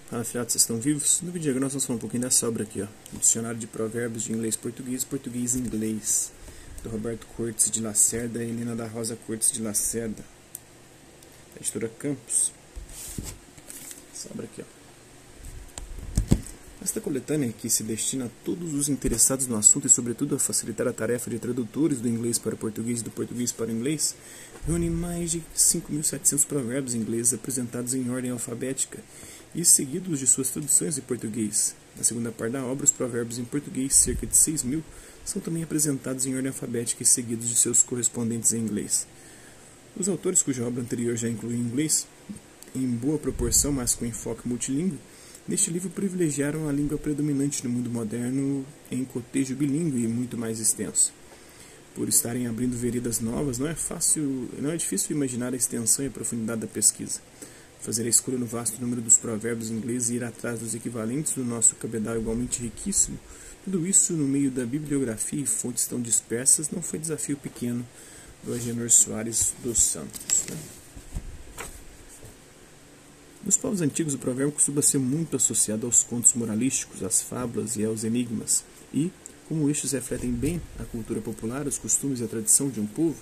Fala, filhotes, vocês estão vivos? No vídeo de agora nós vamos falar um pouquinho dessa obra aqui, ó. O Dicionário de Provérbios de Inglês-Português, Português-Inglês, do Roberto Cortes de Lacerda e Helena da Rosa Cortes de Lacerda, da editora Campos. Essa obra aqui, ó. Esta coletânea, que se destina a todos os interessados no assunto e sobretudo a facilitar a tarefa de tradutores do inglês para o português e do português para o inglês, reúne mais de 5.700 provérbios ingleses apresentados em ordem alfabética e seguidos de suas traduções em português. Na segunda parte da obra, os provérbios em português, cerca de 6.000, são também apresentados em ordem alfabética e seguidos de seus correspondentes em inglês. Os autores cuja obra anterior já incluía inglês, em boa proporção, mas com enfoque multilingüe, neste livro privilegiaram a língua predominante no mundo moderno em cotejo bilíngue e muito mais extenso. Por estarem abrindo veredas novas, não é difícil imaginar a extensão e a profundidade da pesquisa. Fazer a escolha no vasto número dos provérbios ingleses e ir atrás dos equivalentes do nosso cabedal igualmente riquíssimo, tudo isso no meio da bibliografia e fontes tão dispersas, não foi desafio pequeno do Agenor Soares dos Santos. Nos povos antigos, o provérbio costuma ser muito associado aos contos moralísticos, às fábulas e aos enigmas, e, como estes refletem bem a cultura popular, os costumes e a tradição de um povo,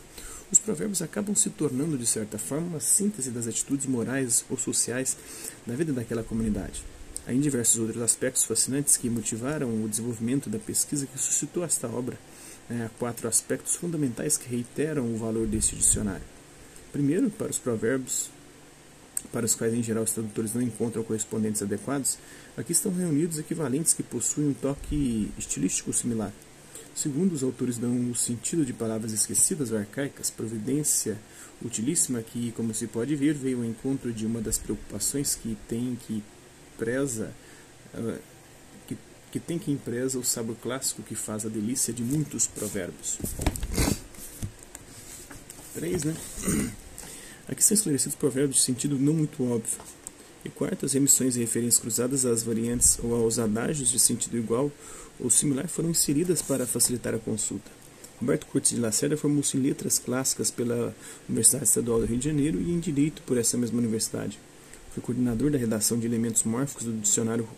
os provérbios acabam se tornando, de certa forma, uma síntese das atitudes morais ou sociais da vida daquela comunidade. Há diversos outros aspectos fascinantes que motivaram o desenvolvimento da pesquisa que suscitou esta obra. Há 4 aspectos fundamentais que reiteram o valor deste dicionário. Primeiro, para os provérbios, para os quais em geral os tradutores não encontram correspondentes adequados, aqui estão reunidos equivalentes que possuem um toque estilístico similar. Segundo, os autores dão o sentido de palavras esquecidas ou arcaicas, providência utilíssima que, como se pode ver, veio ao encontro de uma das preocupações que empresa o sábio clássico que faz a delícia de muitos provérbios. 3, Aqui são esclarecidos provérbios de sentido não muito óbvio. E quarto, as remissões e referências cruzadas às variantes ou aos adágios de sentido igual ou similar foram inseridas para facilitar a consulta. Roberto Cortes de Lacerda formou-se em letras clássicas pela Universidade Estadual do Rio de Janeiro e em direito por essa mesma universidade. Foi coordenador da redação de elementos mórficos do dicionário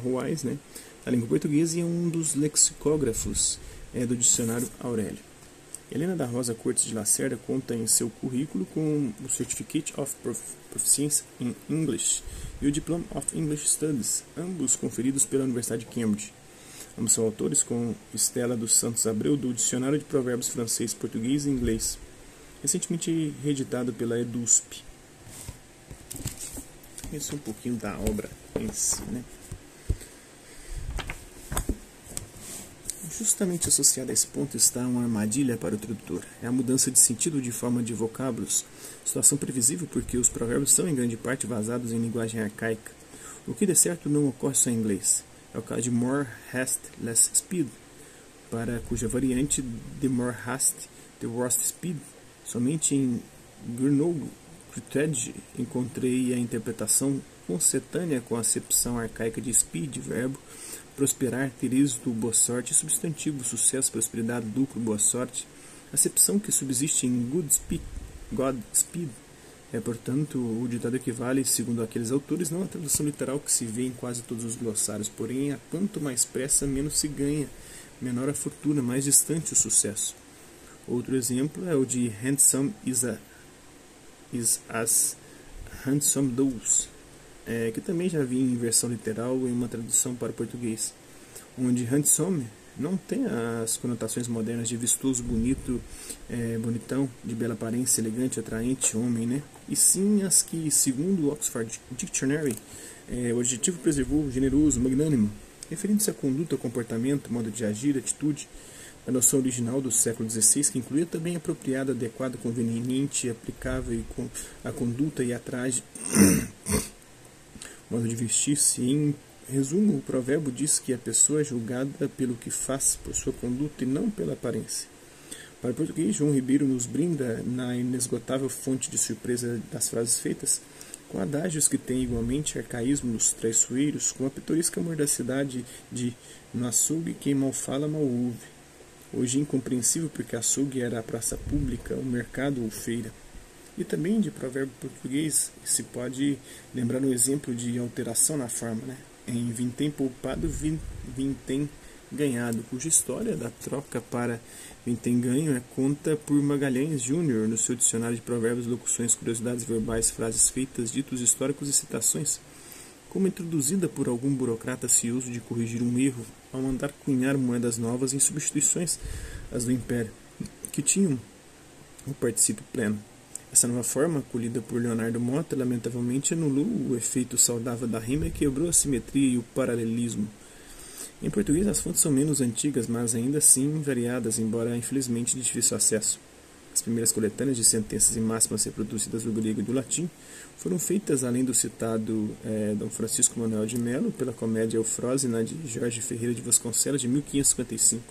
Ruais, da língua portuguesa, e é um dos lexicógrafos do dicionário Aurélio. Helena da Rosa Cortes de Lacerda conta em seu currículo com o Certificate of Proficiency in English e o Diploma of English Studies, ambos conferidos pela Universidade de Cambridge. Ambos são autores com Estela dos Santos Abreu do Dicionário de Provérbios Francês, Português e Inglês, recentemente reeditado pela EDUSP. Esse é um pouquinho da obra em si, Justamente associada a esse ponto está uma armadilha para o tradutor. É a mudança de sentido de forma de vocábulos, situação previsível porque os provérbios são em grande parte vazados em linguagem arcaica. O que de certo não ocorre só em inglês. É o caso de more haste, less speed, para cuja variante the more haste, the worse speed. Somente em Gurnogg-Critedge encontrei a interpretação concetânea com a acepção arcaica de speed, verbo, prosperar, ter êxito, boa sorte, substantivo, sucesso, prosperidade, lucro, boa sorte, acepção que subsiste em Godspeed. Portanto, o ditado equivale, segundo aqueles autores, não à tradução literal que se vê em quase todos os glossários, porém, a quanto mais pressa, menos se ganha, menor a fortuna, mais distante o sucesso. Outro exemplo é o de handsome is as handsome does, que também já vi em versão literal em uma tradução para o português, onde handsome não tem as conotações modernas de vistoso, bonito, bonitão, de bela aparência, elegante, atraente, homem, e sim as que, segundo o Oxford Dictionary, o adjetivo preservou generoso, magnânimo, referindo-se à conduta, comportamento, modo de agir, atitude, a noção original do século XVI, que incluía também apropriado, adequado, conveniente, aplicável à conduta e à traje, modo de vestir-se. Em resumo, o provérbio diz que a pessoa é julgada pelo que faz, por sua conduta e não pela aparência. Para o português, João Ribeiro nos brinda na inesgotável fonte de surpresa das frases feitas, com adágios que têm igualmente arcaísmos traiçoeiros, com a pitoresca mordacidade de no açougue quem mal fala, mal ouve. Hoje incompreensível porque açougue era a praça pública, o mercado ou feira. E também de provérbio português se pode lembrar um exemplo de alteração na forma, né? Em vintém poupado, vintém ganhado, cuja história da troca para vintém ganho é conta por Magalhães Júnior no seu dicionário de provérbios, locuções, curiosidades verbais, frases feitas, ditos históricos e citações, como introduzida por algum burocrata cioso de corrigir um erro ao mandar cunhar moedas novas em substituições às do Império, que tinham o particípio pleno. Essa nova forma, acolhida por Leonardo Mota, lamentavelmente anulou o efeito saudável da rima e quebrou a simetria e o paralelismo. Em português, as fontes são menos antigas, mas ainda assim variadas, embora infelizmente de difícil acesso. As primeiras coletâneas de sentenças e máximas reproduzidas do grego e do latim foram feitas, além do citado Dom Francisco Manuel de Melo, pela comédia Eufrósina de Jorge Ferreira de Vasconcelos, de 1555.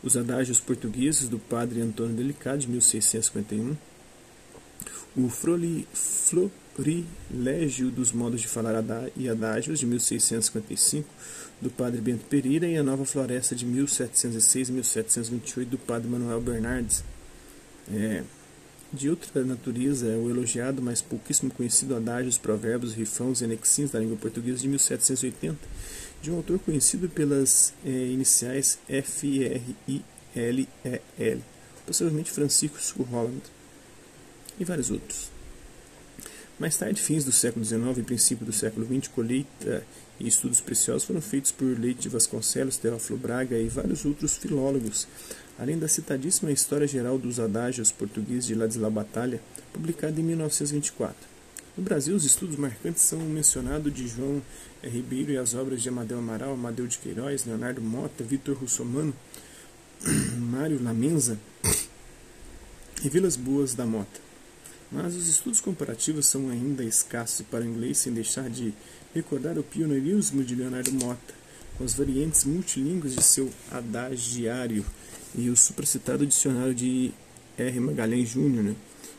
Os adágios portugueses do padre Antônio Delicado, de 1651. O Florilégio dos modos de falar e adágios, de 1655, do padre Bento Pereira, e a Nova Floresta, de 1706 e 1728, do padre Manuel Bernardes. De outra natureza é o elogiado, mas pouquíssimo conhecido adágios, provérbios, rifões e anexins da língua portuguesa, de 1780, de um autor conhecido pelas iniciais F-R-I-L-E-L, possivelmente Francisco Holland, e vários outros. Mais tarde, fins do século XIX e princípio do século XX, colheita e estudos preciosos foram feitos por Leite de Vasconcelos, Teófilo Braga e vários outros filólogos, além da citadíssima História Geral dos Adágios Portugueses de Ladislau Batalha, publicada em 1924. No Brasil, os estudos marcantes são o mencionado de João Ribeiro e as obras de Amadeu Amaral, Amadeu de Queiroz, Leonardo Mota, Vitor Russomano, Mário Lamenza e Vilas Boas da Mota. Mas os estudos comparativos são ainda escassos para o inglês, sem deixar de recordar o pioneirismo de Leonardo Mota, com as variantes multilíngues de seu adagiário e o supracitado dicionário de R. Magalhães Júnior,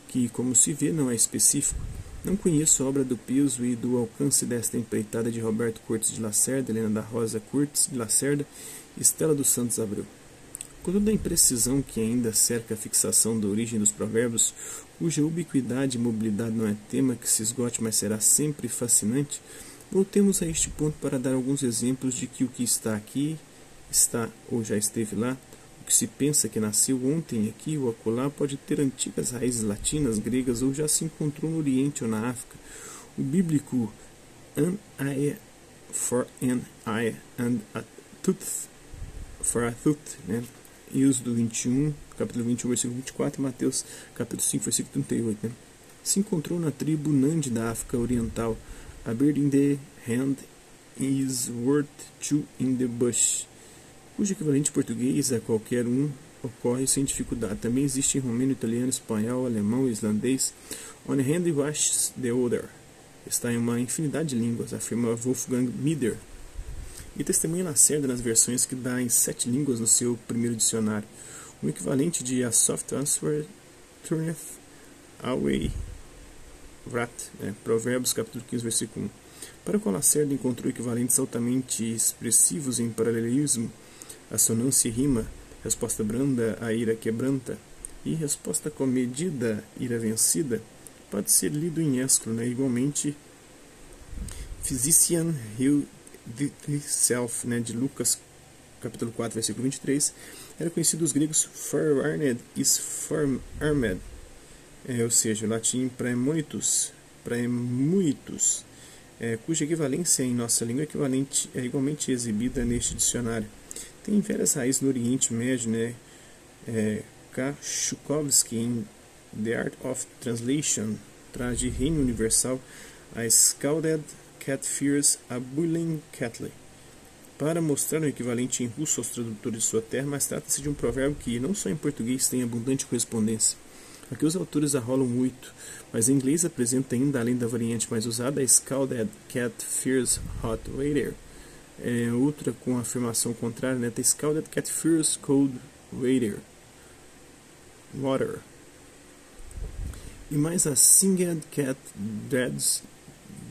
que, como se vê, não é específico. Não conheço a obra do peso e do alcance desta empreitada de Roberto Cortes de Lacerda, Helena da Rosa Cortes de Lacerda e Estela dos Santos Abreu. Com toda a imprecisão que ainda cerca a fixação da origem dos provérbios, cuja ubiquidade e mobilidade não é tema que se esgote, mas será sempre fascinante, voltemos a este ponto para dar alguns exemplos de que o que está aqui, está ou já esteve lá, o que se pensa que nasceu ontem aqui ou acolá pode ter antigas raízes latinas, gregas ou já se encontrou no Oriente ou na África. O bíblico an eye for an eye and a tooth for a tooth, né? Êxodo 21, capítulo 21, versículo 24, e Mateus, capítulo 5, versículo 38. Né? Se encontrou na tribo Nandi da África Oriental. A bird in the hand is worth two in the bush, cujo equivalente português a qualquer um ocorre sem dificuldade. Também existe em romeno, italiano, espanhol, alemão e islandês. On hand washes the other. Está em uma infinidade de línguas, afirma Wolfgang Mieder. E testemunha Lacerda nas versões que dá em 7 línguas no seu primeiro dicionário. O equivalente de A soft answer turneth away wrath, Provérbios capítulo 15, versículo 1. Para o qual Lacerda encontrou equivalentes altamente expressivos em paralelismo, assonância e rima, resposta branda, a ira quebranta, e resposta comedida, ira vencida, pode ser lido em Ésquilo, igualmente Physician Hill Self, de Lucas, capítulo 4, versículo 23, era conhecido dos gregos forearmed is forearmed, ou seja, o latim praemonitus, cuja equivalência em nossa língua é igualmente exibida neste dicionário. Tem várias raízes no Oriente Médio, K. em The Art of Translation, traz de reino universal a Scalded Cat Fears a Boiling Kettle, para mostrar o equivalente em russo aos tradutores de sua terra, mas trata-se de um provérbio que, não só em português, tem abundante correspondência. Aqui os autores arrolam muito, mas em inglês apresenta ainda, além da variante mais usada, a Scalded Cat Fears Hot Water. Outra com a afirmação contrária, The Scalded Cat Fears Cold Water. E mais a Singed Cat Dreads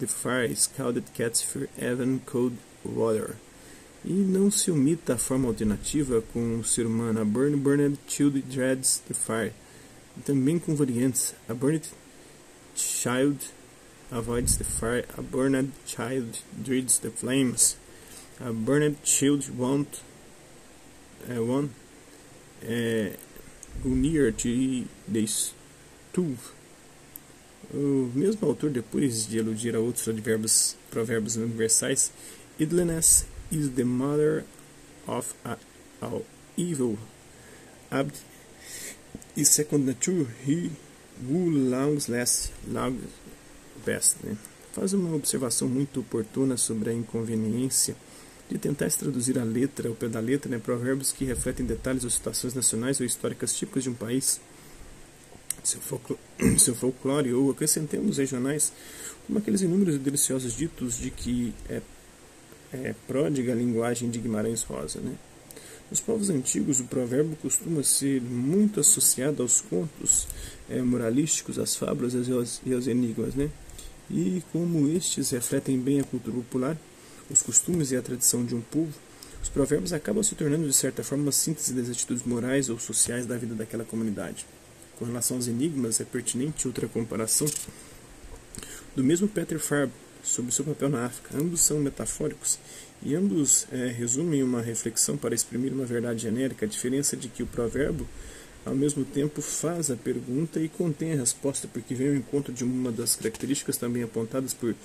the Fire, Scalded Cats Fear Even Cold Water. E não se omita a forma alternativa com o ser humano, a Burned Child Dreads the Fire. E também com variantes, a Burned child avoids the fire, a burned child dreads the flames, a burned child won't go near to the stove. O mesmo autor, depois de eludir a outros provérbios universais, idleness is the mother of all evil. Habit is second nature. He who longs last long best. Né? Faz uma observação muito oportuna sobre a inconveniência de tentar traduzir a letra, ao pé da letra, né, provérbios que refletem detalhes ou situações nacionais ou históricas típicas de um país, seu folclore, ou acrescentemos regionais, como aqueles inúmeros e deliciosos ditos de que é pródiga a linguagem de Guimarães Rosa. Né? Nos povos antigos, o provérbio costuma ser muito associado aos contos moralísticos, às fábulas e aos enigmas. Né? E como estes refletem bem a cultura popular, os costumes e a tradição de um povo, os provérbios acabam se tornando, de certa forma, uma síntese das atitudes morais ou sociais da vida daquela comunidade. Com relação aos enigmas, é pertinente outra comparação do mesmo Peter Farb sobre seu papel na África. Ambos são metafóricos e ambos resumem uma reflexão para exprimir uma verdade genérica. A diferença é de que o provérbio, ao mesmo tempo, faz a pergunta e contém a resposta, porque vem ao encontro de uma das características também apontadas por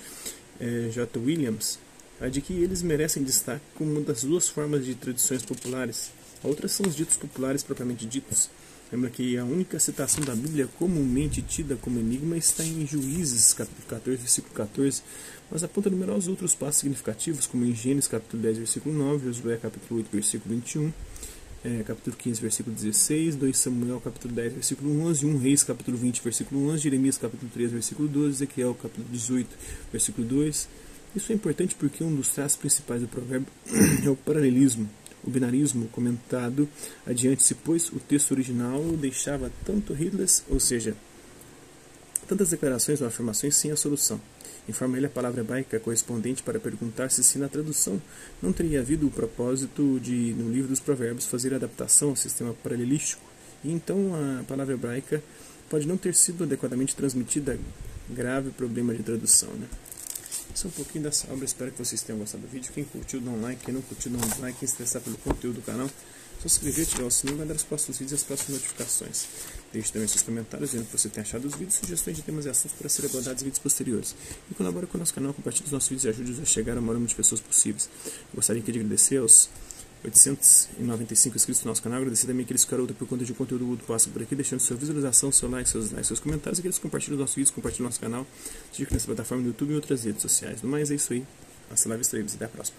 J. Williams, a de que eles merecem destaque como uma das duas formas de tradições populares. A outra são os ditos populares propriamente ditos. Lembra que a única citação da Bíblia comumente tida como enigma está em Juízes, capítulo 14, versículo 14, mas aponta numerosos outros passos significativos, como em Gênesis, capítulo 10, versículo 9, Josué, capítulo 8, versículo 21, capítulo 15, versículo 16, 2 Samuel, capítulo 10, versículo 11, 1 Reis, capítulo 20, versículo 11, Jeremias, capítulo 13, versículo 12, Ezequiel, capítulo 18, versículo 2. Isso é importante porque um dos traços principais do provérbio é o paralelismo, o binarismo comentado adiante-se, pois o texto original deixava tanto heedless, ou seja, tantas declarações ou afirmações sem a solução. Informa ele a palavra hebraica correspondente para perguntar-se se na tradução não teria havido o propósito de, no livro dos provérbios, fazer adaptação ao sistema paralelístico, e então a palavra hebraica pode não ter sido adequadamente transmitida, grave problema de tradução. Né? Isso é um pouquinho dessa obra, espero que vocês tenham gostado do vídeo. Quem curtiu, dá um like, quem não curtiu, dá um dislike. Quem se interessar pelo conteúdo do canal, só se inscrever, ativar o sininho e mandar os próximos vídeos e as próximas notificações. Deixe também seus comentários dizendo o que você tem achado dos vídeos, sugestões de temas e assuntos para serem abordados em vídeos posteriores. E colabore com o nosso canal, compartilhe os nossos vídeos e ajude-nos a chegar ao maior número de pessoas possíveis. Eu gostaria aqui de agradecer aos 895 inscritos no nosso canal, agradecer também aqueles que por conta de conteúdo do passa por aqui, deixando sua visualização, seu like, seus likes, seus comentários, e aqueles que compartilham os nossos vídeos, compartilham o nosso canal, seja aqui nessa plataforma do YouTube e outras redes sociais. No mais é isso aí, hasta lá, vista, até a próxima.